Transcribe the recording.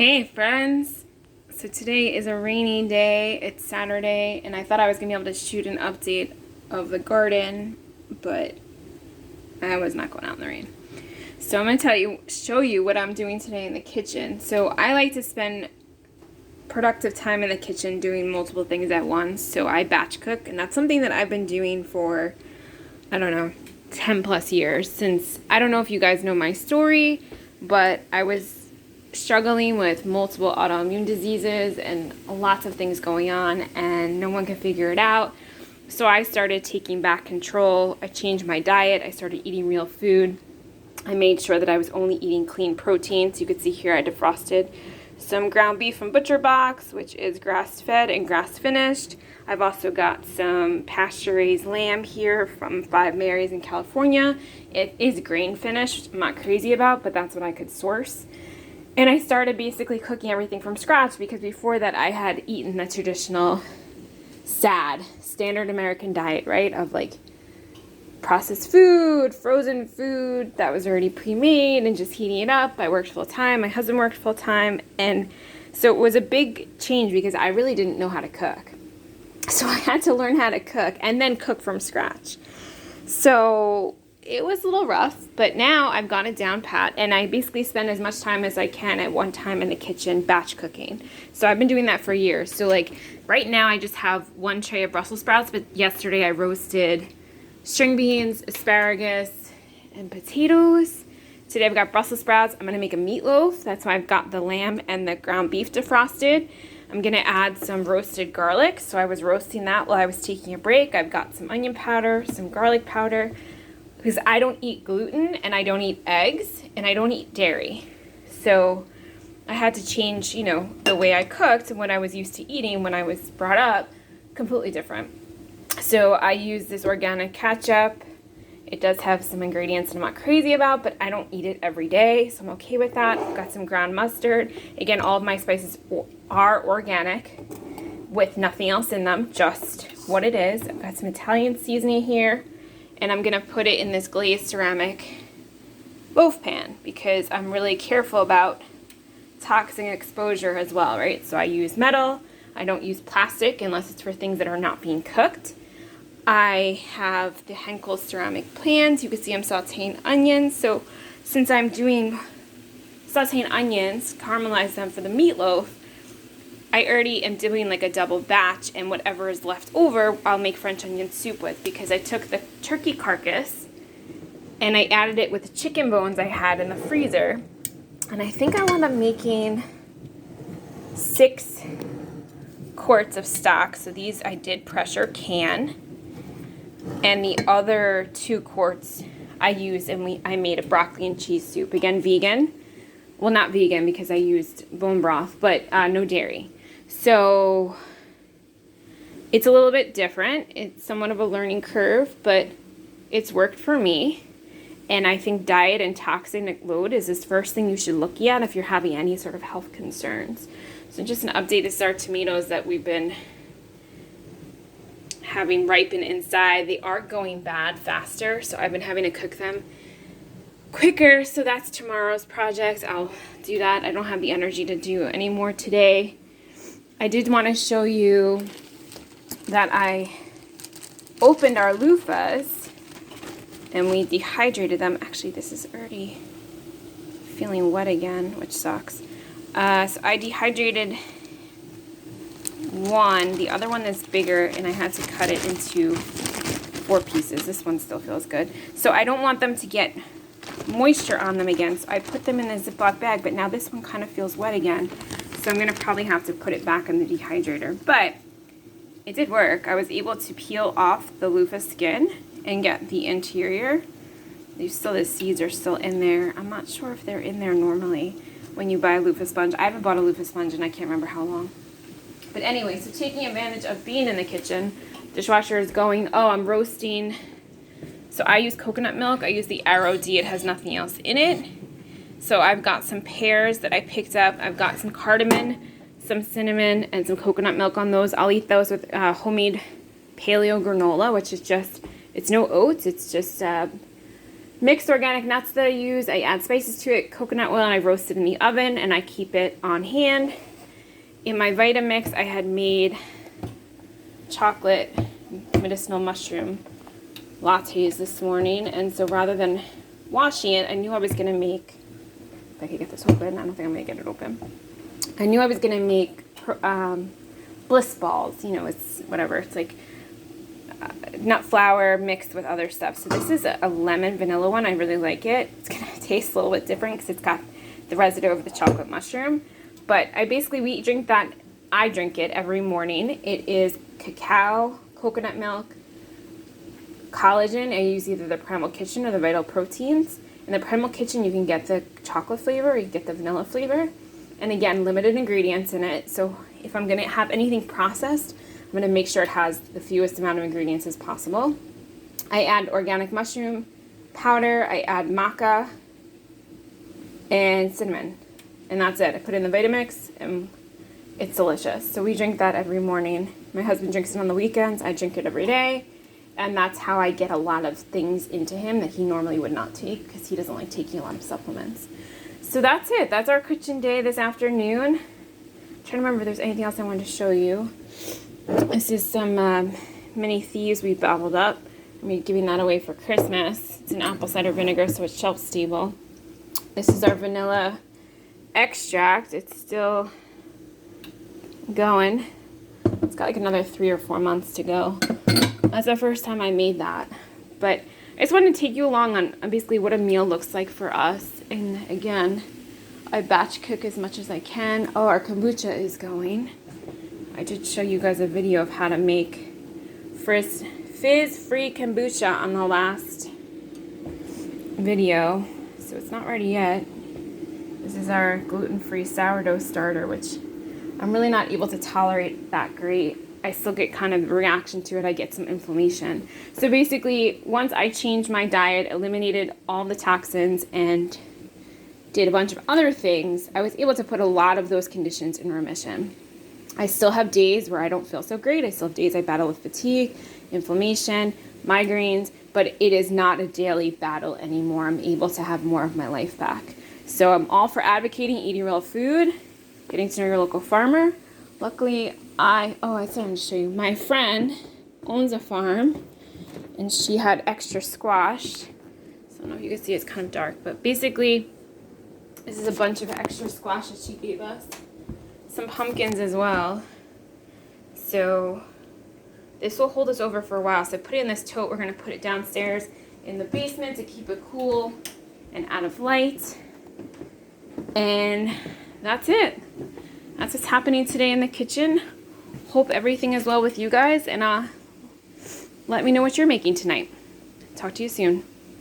Hey friends! So today is a rainy day, it's Saturday, and I thought I was going to be able to shoot an update of the garden, but I was not going out in the rain. So I'm going to show you what I'm doing today in the kitchen. So I like to spend productive time in the kitchen doing multiple things at once, so I batch cook, and that's something that I've been doing for, I don't know, 10 plus years, since, I don't know if you guys know my story, but I was struggling with multiple autoimmune diseases and lots of things going on, and no one could figure it out. So I started taking back control. I changed my diet. I started eating real food. I made sure that I was only eating clean proteins. You could see here I defrosted some ground beef from Butcher Box, which is grass-fed and grass-finished. I've also got some pasture-raised lamb here from 5 Marys in California. It is grain-finished. I'm not crazy about, but that's what I could source. And I started basically cooking everything from scratch, because before that I had eaten the traditional standard American diet, right? Of like processed food, frozen food that was already pre-made and just heating it up. I worked full time. My husband worked full time. And so it was a big change because I really didn't know how to cook. So I had to learn how to cook and then cook from scratch. So it was a little rough, but now I've got it down pat, and I basically spend as much time as I can at one time in the kitchen batch cooking. So I've been doing that for years. So like right now I just have one tray of Brussels sprouts, but yesterday I roasted string beans, asparagus, and potatoes. Today I've got Brussels sprouts. I'm going to make a meatloaf. That's why I've got the lamb and the ground beef defrosted. I'm going to add some roasted garlic. So I was roasting that while I was taking a break. I've got some onion powder, some garlic powder, because I don't eat gluten, and I don't eat eggs, and I don't eat dairy. So I had to change, the way I cooked and what I was used to eating when I was brought up, completely different. So I use this organic ketchup. It does have some ingredients that I'm not crazy about, but I don't eat it every day, so I'm okay with that. I've got some ground mustard. Again, all of my spices are organic with nothing else in them, just what it is. I've got some Italian seasoning here. And I'm going to put it in this glazed ceramic loaf pan because I'm really careful about toxin exposure as well, right? So I use metal. I don't use plastic unless it's for things that are not being cooked. I have the Henkel ceramic pans. You can see I'm sauteing onions. So since I'm doing sauteing onions, caramelize them for the meatloaf, I already am doing like a double batch, and whatever is left over, I'll make French onion soup with, because I took the turkey carcass and I added it with the chicken bones I had in the freezer. And I think I wound up making 6 quarts of stock. So these I did pressure can. And the other 2 quarts I used, and I made a broccoli and cheese soup. Again, vegan. Well, not vegan because I used bone broth, but no dairy. So it's a little bit different. It's somewhat of a learning curve, but it's worked for me. And I think diet and toxin load is the first thing you should look at if you're having any sort of health concerns. So just an update, this is our tomatoes that we've been having ripen inside. They are going bad faster, so I've been having to cook them quicker. So that's tomorrow's project. I'll do that. I don't have the energy to do any more today. I did want to show you that I opened our loofahs and we dehydrated them. Actually, this is already feeling wet again, which sucks. So I dehydrated one. The other one is bigger, and I had to cut it into 4 pieces. This one still feels good. So I don't want them to get moisture on them again, so I put them in a Ziploc bag, but now this one kind of feels wet again, so I'm going to probably have to put it back in the dehydrator. But it did work. I was able to peel off the loofah skin and get the interior. The seeds are still in there. I'm not sure if they're in there normally when you buy a loofah sponge. I haven't bought a loofah sponge and I can't remember how long. But anyway, so taking advantage of being in the kitchen, dishwasher is going. Oh, I'm roasting. So I use coconut milk. I use the Arrow D. It has nothing else in it. So I've got some pears that I picked up. I've got some cardamom, some cinnamon, and some coconut milk on those. I'll eat those with homemade paleo granola, which is just, it's no oats. It's just mixed organic nuts that I use. I add spices to it, coconut oil, and I roast it in the oven, and I keep it on hand. In my Vitamix, I had made chocolate medicinal mushroom lattes this morning, and so rather than washing it, I knew I was going to make, if I could get this open, I don't think I'm going to get it open. I knew I was going to make bliss balls, you know, it's whatever, it's like nut flour mixed with other stuff. So this is a lemon vanilla one. I really like it. It's going to taste a little bit different because it's got the residue of the chocolate mushroom. But we drink that. I drink it every morning. It is cacao, coconut milk, collagen. I use either the Primal Kitchen or the Vital Proteins. In the Primal Kitchen, you can get the chocolate flavor or you get the vanilla flavor. And again, limited ingredients in it. So if I'm going to have anything processed, I'm going to make sure it has the fewest amount of ingredients as possible. I add organic mushroom powder. I add maca and cinnamon. And that's it. I put it in the Vitamix and it's delicious. So we drink that every morning. My husband drinks it on the weekends. I drink it every day. And that's how I get a lot of things into him that he normally would not take because he doesn't like taking a lot of supplements. So that's it. That's our kitchen day this afternoon. I'm trying to remember if there's anything else I wanted to show you. This is some mini thieves we bottled up. I'm giving that away for Christmas. It's an apple cider vinegar, so it's shelf stable. This is our vanilla extract. It's still going. It's got like another 3 or 4 months to go. That's the first time I made that. But I just wanted to take you along on basically what a meal looks like for us. And again, I batch cook as much as I can. Oh, our kombucha is going. I did show you guys a video of how to make fizz-free kombucha on the last video. So it's not ready yet. This is our gluten-free sourdough starter, which I'm really not able to tolerate that great. I still get kind of a reaction to it. I get some inflammation. So basically, once I changed my diet, eliminated all the toxins, and did a bunch of other things, I was able to put a lot of those conditions in remission. I still have days where I don't feel so great. I still have days I battle with fatigue, inflammation, migraines, but it is not a daily battle anymore. I'm able to have more of my life back. So I'm all for advocating eating real food, getting to know your local farmer. Luckily, I still want to show you. My friend owns a farm, and she had extra squash. So I don't know if you can see, it's kind of dark, but basically, this is a bunch of extra squash that she gave us. Some pumpkins as well. So this will hold us over for a while. So I put it in this tote. We're going to put it downstairs in the basement to keep it cool and out of light. And that's it. That's what's happening today in the kitchen. Hope everything is well with you guys, and let me know what you're making tonight. Talk to you soon.